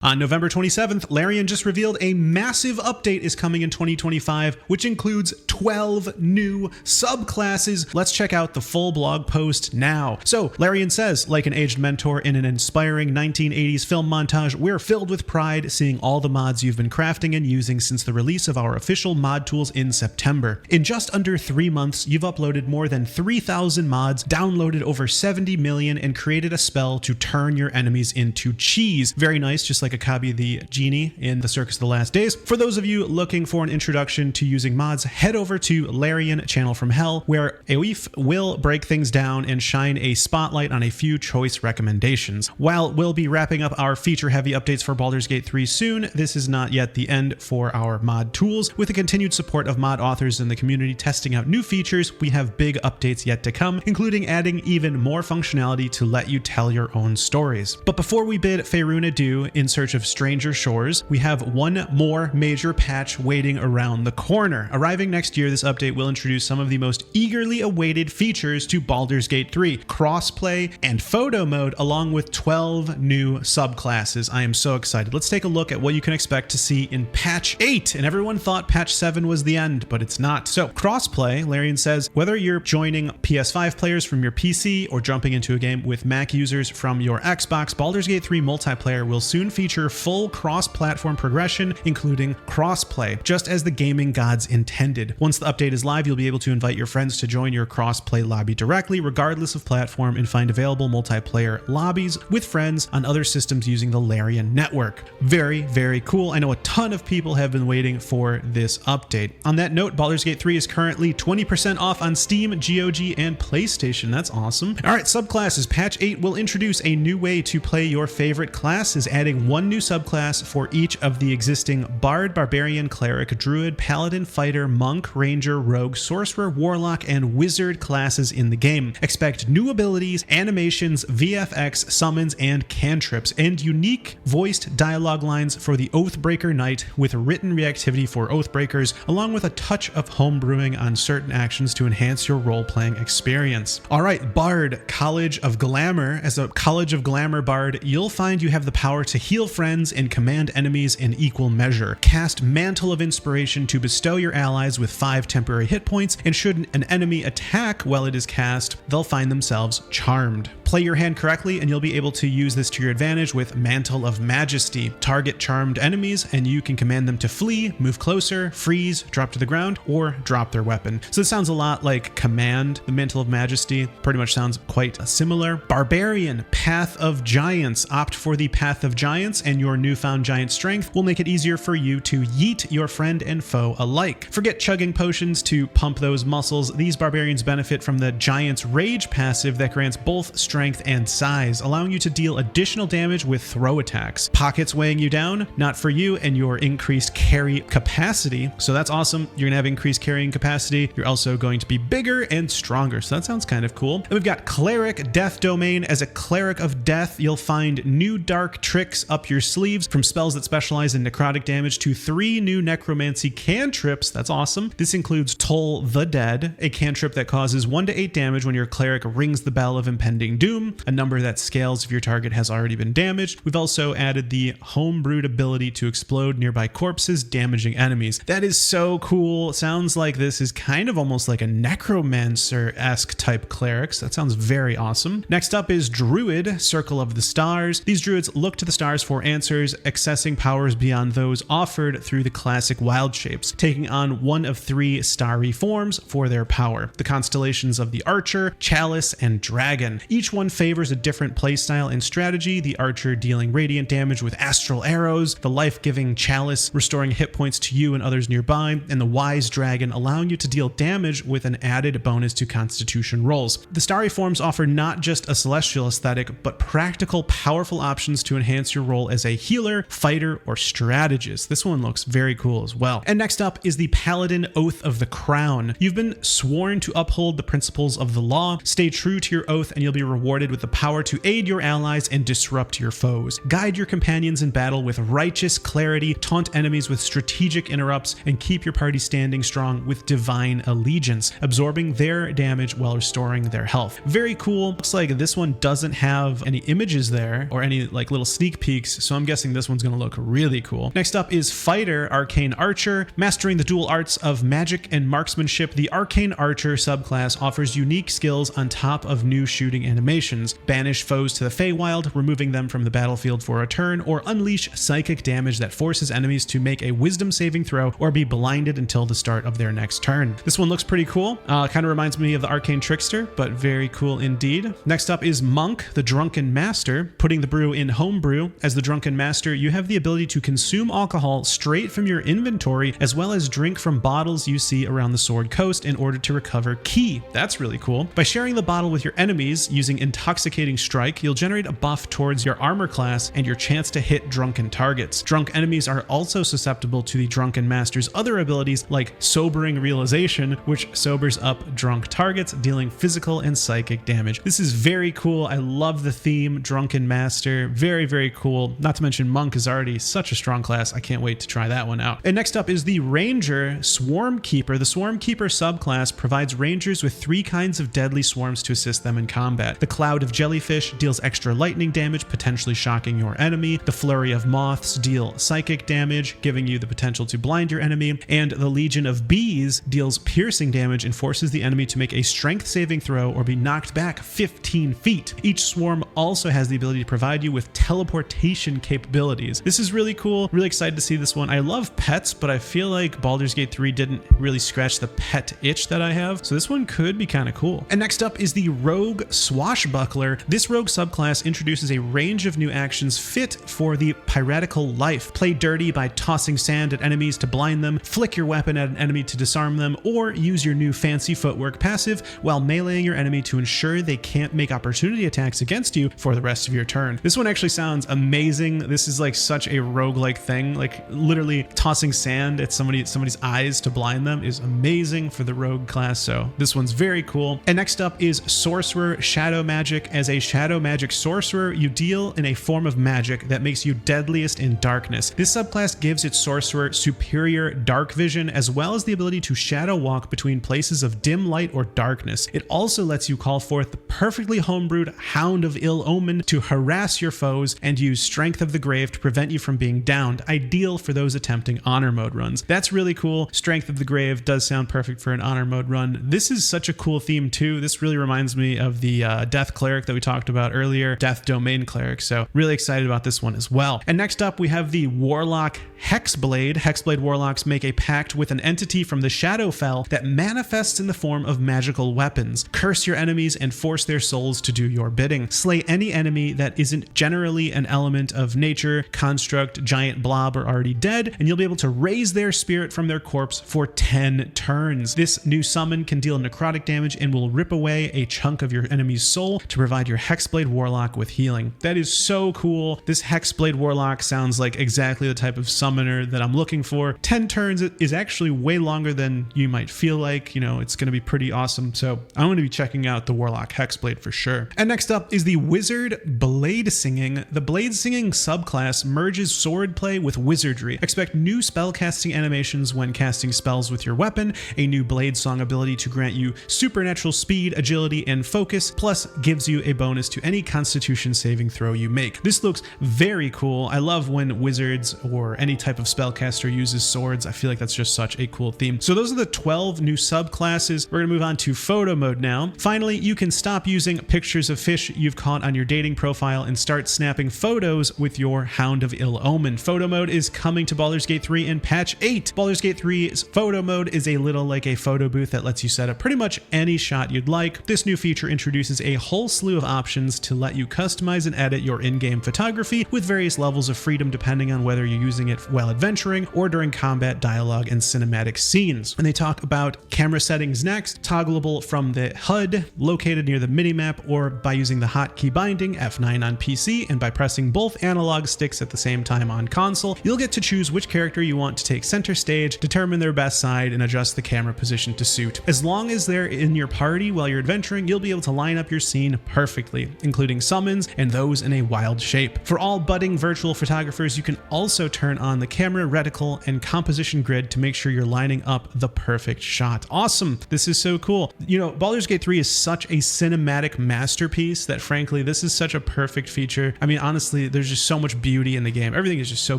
On November 27th, Larian just revealed a massive update is coming in 2025, which includes 12 new subclasses. Let's check out the full blog post now. So, Larian says, like an aged mentor in an inspiring 1980s film montage, we're filled with pride seeing all the mods you've been crafting and using since the release of our official mod tools in September. In just under 3 months, you've uploaded more than 3,000 mods, downloaded over 70 million, and created a spell to turn your enemies into cheese. Very nice, just like a copy of the genie in the Circus of the Last Days. For those of you looking for an introduction to using mods, head over to Larian Channel from Hell, where Eoif will break things down and shine a spotlight on a few choice recommendations. While we'll be wrapping up our feature-heavy updates for Baldur's Gate 3 soon, this is not yet the end for our mod tools. With the continued support of mod authors in the community testing out new features, we have big updates yet to come, including adding even more functionality to let you tell your own stories. But before we bid Faerun adieu in search of stranger shores, we have one more major patch waiting around the corner. Arriving next year, this update will introduce some of the most eagerly awaited features to Baldur's Gate 3, crossplay and photo mode, along with 12 new subclasses. I am so excited. Let's take a look at what you can expect to see in patch 8. And everyone thought patch 7 was the end, but it's not. So crossplay, Larian says, whether you're joining PS5 players from your PC or jumping into a game with Mac users from your Xbox, Baldur's Gate 3 multiplayer will soon feature full cross-platform progression, including crossplay, just as the gaming gods intended. Once the update is live, you'll be able to invite your friends to join your crossplay lobby directly, regardless of platform, and find available multiplayer lobbies with friends on other systems using the Larian network. Very, very cool. I know a ton of people have been waiting for this update. On that note, Baldur's Gate 3 is currently 20% off on Steam, GOG, and PlayStation. That's awesome. All right, subclasses. Patch 8 will introduce a new way to play your favorite classes, adding one new subclass for each of the existing Bard, Barbarian, Cleric, Druid, Paladin, Fighter, Monk, Ranger, Rogue, Sorcerer, Warlock, and Wizard classes in the game. Expect new abilities, animations, VFX, summons, and cantrips, and unique voiced dialogue lines for the Oathbreaker Knight with written reactivity for Oathbreakers, along with a touch of homebrewing on certain actions to enhance your role-playing experience. All right, Bard, College of Glamour. As a College of Glamour Bard, you'll find you have the power to heal friends and command enemies in equal measure. Cast Mantle of Inspiration to bestow your allies with 5 temporary hit points, and should an enemy attack while it is cast, they'll find themselves charmed. Play your hand correctly and you'll be able to use this to your advantage with Mantle of Majesty. Target charmed enemies and you can command them to flee, move closer, freeze, drop to the ground, or drop their weapon. So this sounds a lot like Command, the Mantle of Majesty. Pretty much sounds quite similar. Barbarian, Path of Giants. Opt for the Path of Giants and your newfound giant strength will make it easier for you to yeet your friend and foe alike. Forget chugging potions to pump those muscles. These barbarians benefit from the Giant's Rage passive that grants both strength and size, allowing you to deal additional damage with throw attacks. Pockets weighing you down, not for you and your increased carry capacity. So that's awesome. You're gonna have increased carrying capacity. You're also going to be bigger and stronger. So that sounds kind of cool. And we've got Cleric, Death Domain. As a Cleric of Death, you'll find new dark tricks up your sleeves, from spells that specialize in necrotic damage to 3 new necromancy cantrips. That's awesome. This includes Toll the Dead, a cantrip that causes 1 to 8 damage when your cleric rings the bell of impending doom, a number that scales if your target has already been damaged. We've also added the homebrewed ability to explode nearby corpses, damaging enemies. That is so cool. Sounds like this is kind of almost like a necromancer-esque type clerics. That sounds very awesome. Next up is Druid, Circle of the Stars. These druids look to the stars for answers, accessing powers beyond those offered through the classic wild shapes, taking on one of 3 starry forms for their power. The constellations of the Archer, Chalice, and Dragon. Each one favors a different playstyle and strategy, the Archer dealing radiant damage with astral arrows, the life-giving Chalice restoring hit points to you and others nearby, and the Wise Dragon allowing you to deal damage with an added bonus to Constitution rolls. The starry forms offer not just a celestial aesthetic, but practical, powerful options to enhance your role as a healer, fighter, or strategist. This one looks very cool as well. And next up is the Paladin Oath of the Crown. You've been sworn to uphold the principles of the law, stay true to your oath, and you'll be rewarded rewarded with the power to aid your allies and disrupt your foes. Guide your companions in battle with righteous clarity, taunt enemies with strategic interrupts, and keep your party standing strong with divine allegiance, absorbing their damage while restoring their health. Very cool. Looks like this one doesn't have any images there or any like little sneak peeks, so I'm guessing this one's going to look really cool. Next up is Fighter, Arcane Archer. Mastering the dual arts of magic and marksmanship, the Arcane Archer subclass offers unique skills on top of new shooting animations. Banish foes to the Feywild, removing them from the battlefield for a turn, or unleash psychic damage that forces enemies to make a wisdom saving throw or be blinded until the start of their next turn. This one looks pretty cool. Kind of reminds me of the Arcane Trickster, but very cool indeed. Next up is Monk, the Drunken Master. Putting the brew in homebrew. As the Drunken Master, you have the ability to consume alcohol straight from your inventory, as well as drink from bottles you see around the Sword Coast in order to recover ki. That's really cool. By sharing the bottle with your enemies using Intoxicating Strike, you'll generate a buff towards your armor class and your chance to hit drunken targets. Drunk enemies are also susceptible to the Drunken Master's other abilities like Sobering Realization, which sobers up drunk targets, dealing physical and psychic damage. This is very cool. I love the theme, Drunken Master. Very, very cool. Not to mention Monk is already such a strong class. I can't wait to try that one out. And next up is the Ranger, Swarmkeeper. The Swarmkeeper subclass provides rangers with 3 kinds of deadly swarms to assist them in combat. The Cloud of Jellyfish deals extra lightning damage, potentially shocking your enemy. The Flurry of Moths deal psychic damage, giving you the potential to blind your enemy. And the Legion of Bees deals piercing damage and forces the enemy to make a strength saving throw or be knocked back 15 feet. Each swarm also has the ability to provide you with teleportation capabilities. This is really cool. Really excited to see this one. I love pets, but I feel like Baldur's Gate 3 didn't really scratch the pet itch that I have, so this one could be kind of cool. And next up is the Rogue Swashbuckler. This rogue subclass introduces a range of new actions fit for the piratical life. Play dirty by tossing sand at enemies to blind them, flick your weapon at an enemy to disarm them, or use your new fancy footwork passive while meleeing your enemy to ensure they can't make opportunity attacks against you for the rest of your turn. This one actually sounds amazing. This is like such a roguelike thing, like literally tossing sand at somebody's eyes to blind them is amazing for the rogue class, so this one's very cool. And next up is Sorcerer, Shadow Magic. As a Shadow Magic Sorcerer, you deal in a form of magic that makes you deadliest in darkness. This subclass gives its Sorcerer superior dark vision, as well as the ability to shadow walk between places of dim light or darkness. It also lets you call forth the perfectly homebrewed Hound of Ill Omen to harass your foes and use Strength of the Grave to prevent you from being downed, ideal for those attempting honor mode runs. That's really cool. Strength of the Grave does sound perfect for an honor mode run. This is such a cool theme too. This really reminds me of the Death Cleric that we talked about earlier, Death Domain Cleric, so really excited about this one as well. And next up we have the Warlock Hexblade. Hexblade Warlocks make a pact with an entity from the Shadowfell that manifests in the form of magical weapons. Curse your enemies and force their souls to do your bidding. Slay any enemy that isn't generally an element of nature, construct, giant blob, or already dead, and you'll be able to raise their spirit from their corpse for 10 turns. This new summon can deal necrotic damage and will rip away a chunk of your enemy's soul to provide your Hexblade Warlock with healing. That is so cool. This Hexblade Warlock sounds like exactly the type of summoner that I'm looking for. 10 turns is actually way longer than you might feel like. You know, it's going to be pretty awesome. So I'm going to be checking out the Warlock Hexblade for sure. And next up is the Wizard Bladesinging. The Bladesinging subclass merges swordplay with wizardry. Expect new spellcasting animations when casting spells with your weapon, a new blade song ability to grant you supernatural speed, agility, and focus, plus gives you a bonus to any constitution saving throw you make. This looks very cool. I love when wizards or any type of spellcaster uses swords. I feel like that's just such a cool theme. So those are the 12 new subclasses. We're gonna move on to photo mode now. Finally, you can stop using pictures of fish you've caught on your dating profile and start snapping photos with your Hound of Ill Omen. Photo mode is coming to Baldur's Gate 3 in patch 8. Baldur's Gate 3's photo mode is a little like a photo booth that lets you set up pretty much any shot you'd like. This new feature introduces a whole slew of options to let you customize and edit your in-game photography with various levels of freedom depending on whether you're using it while adventuring or during combat, dialogue, and cinematic scenes. And they talk about camera settings next, toggleable from the HUD, located near the minimap, or by using the hotkey binding F9 on PC and by pressing both analog sticks at the same time on console. You'll get to choose which character you want to take center stage, determine their best side, and adjust the camera position to suit. As long as they're in your party while you're adventuring, you'll be able to line up your scene scene perfectly, including summons and those in a wild shape. For all budding virtual photographers, you can also turn on the camera reticle and composition grid to make sure you're lining up the perfect shot. Awesome. This is so cool. You know, Baldur's Gate 3 is such a cinematic masterpiece that frankly, this is such a perfect feature. I mean, honestly, there's just so much beauty in the game. Everything is just so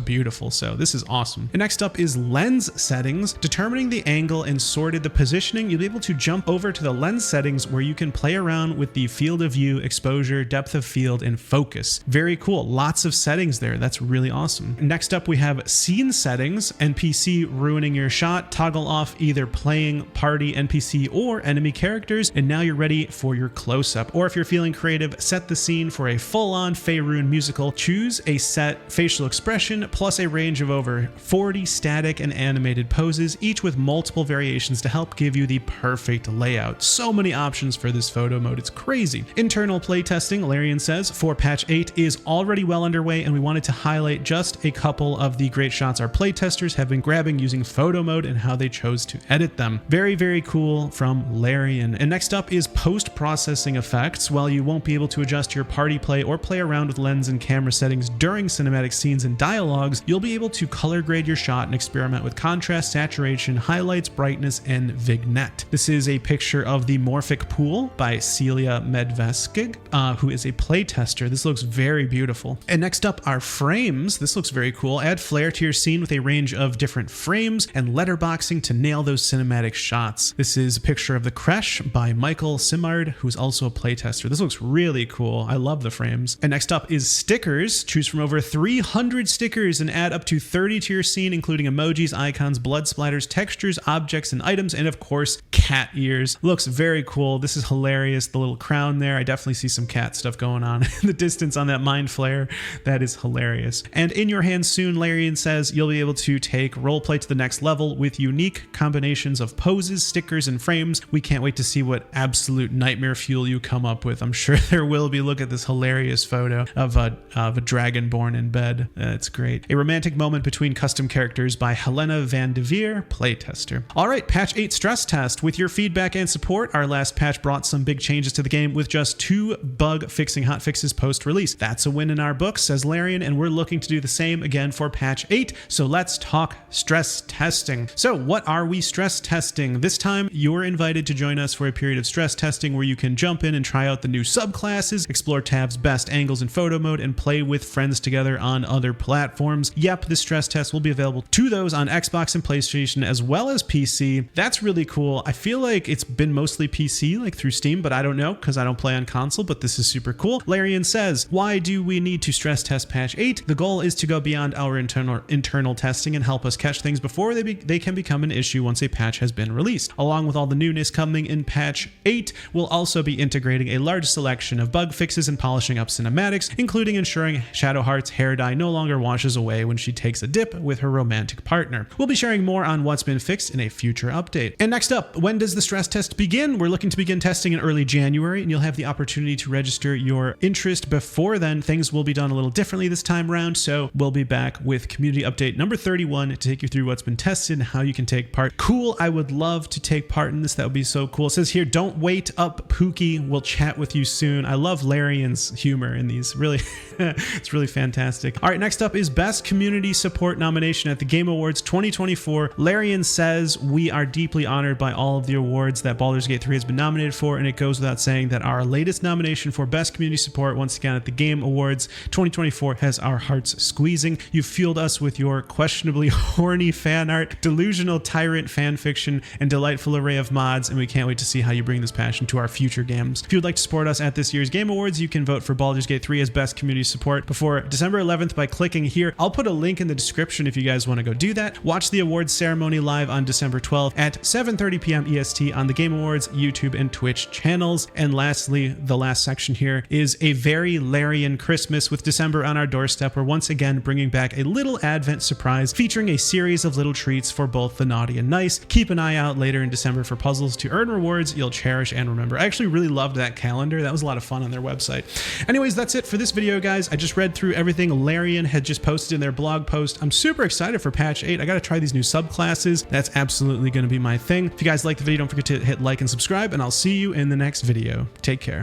beautiful. So this is awesome. And next up is lens settings. Determining the angle and sorted the positioning, you'll be able to jump over to the lens settings where you can play around with the field of view, exposure, depth of field, and focus. Very cool. Lots of settings there. That's really awesome. Next up, we have scene settings. NPC ruining your shot. Toggle off either playing party NPC or enemy characters, and now you're ready for your close-up. Or if you're feeling creative, set the scene for a full-on Faerun musical. Choose a set facial expression plus a range of over 40 static and animated poses, each with multiple variations to help give you the perfect layout. So many options for this photo mode, it's crazy. Internal playtesting, Larian says, for patch 8 is already well underway, and we wanted to highlight just a couple of the great shots our playtesters have been grabbing using photo mode and how they chose to edit them. Very, very cool from Larian. And next up is post-processing effects. While you won't be able to adjust your party play or play around with lens and camera settings during cinematic scenes and dialogues, you'll be able to color grade your shot and experiment with contrast, saturation, highlights, brightness, and vignette. This is a picture of the Morphic Pool by Celia Medveskig, who is a playtester. This looks very beautiful. And next up are frames. This looks very cool. Add flair to your scene with a range of different frames and letterboxing to nail those cinematic shots. This is a picture of the Creche by Michael Simard, who's also a playtester. This looks really cool. I love the frames. And next up is stickers. Choose from over 300 stickers and add up to 30 to your scene, including emojis, icons, blood splatters, textures, objects, and items, and of course, cat ears. Looks very cool. This is hilarious. The little crown there. I definitely see some cat stuff going on in the distance on that mind flare. That is hilarious. And in your hands soon, Larian says, you'll be able to take roleplay to the next level with unique combinations of poses, stickers, and frames. We can't wait to see what absolute nightmare fuel you come up with. I'm sure there will be. Look at this hilarious photo of a dragonborn in bed. It's great. A romantic moment between custom characters by Helena Van de Veer, playtester. All right, patch 8 stress test. With your feedback and support, our last patch brought some big changes to the game with just 2 bug fixing hotfixes post-release. That's a win in our books, says Larian, and we're looking to do the same again for patch 8. So let's talk stress testing. So what are we stress testing? This time, you're invited to join us for a period of stress testing where you can jump in and try out the new subclasses, explore tabs, best angles in photo mode, and play with friends together on other platforms. Yep, this stress test will be available to those on Xbox and PlayStation as well as PC. That's really cool. I feel like it's been mostly PC, like through Steam, but I don't know because I don't play on console, but this is super cool. Larian says, why do we need to stress test patch 8? The goal is to go beyond our internal testing and help us catch things before they can become an issue once a patch has been released. Along with all the newness coming in patch 8, we'll also be integrating a large selection of bug fixes and polishing up cinematics, including ensuring Shadowheart's hair dye no longer washes away when she takes a dip with her romantic partner. We'll be sharing more on what's been fixed in a future update. And next up, when does the stress test begin? We're looking to begin testing in early January, and you'll have the opportunity to register your interest before then. Things will be done a little differently this time around, so we'll be back with community update number 31 to take you through what's been tested and how you can take part. Cool. I would love to take part in this. That would be so cool. It says here, don't wait up, Pookie. We'll chat with you soon. I love Larian's humor in these. Really, it's really fantastic. All right, next up is Best Community Support nomination at the Game Awards 2024. Larian says, we are deeply honored by all of the awards that Baldur's Gate 3 has been nominated for, and it goes without saying that our latest nomination for Best Community Support, once again at the Game Awards 2024, has our hearts squeezing. You've fueled us with your questionably horny fan art, delusional tyrant fan fiction, and delightful array of mods, and we can't wait to see how you bring this passion to our future games. If you would like to support us at this year's Game Awards, you can vote for Baldur's Gate 3 as Best Community Support before December 11th by clicking here. I'll put a link in the description if you guys want to go do that. Watch the awards ceremony live on December 12th at 7:30 p.m. EST on the Game Awards YouTube and Twitch channels. And lastly, the last section here is a very Larian Christmas with December on our doorstep. We're once again bringing back a little Advent surprise featuring a series of little treats for both the naughty and nice. Keep an eye out later in December for puzzles to earn rewards you'll cherish and remember. I actually really loved that calendar. That was a lot of fun on their website. Anyways, that's it for this video, guys. I just read through everything Larian had just posted in their blog post. I'm super excited for patch 8. I got to try these new subclasses. That's absolutely going to be my thing. If you guys like the video, don't forget to hit like and subscribe, and I'll see you in the next video. Take care.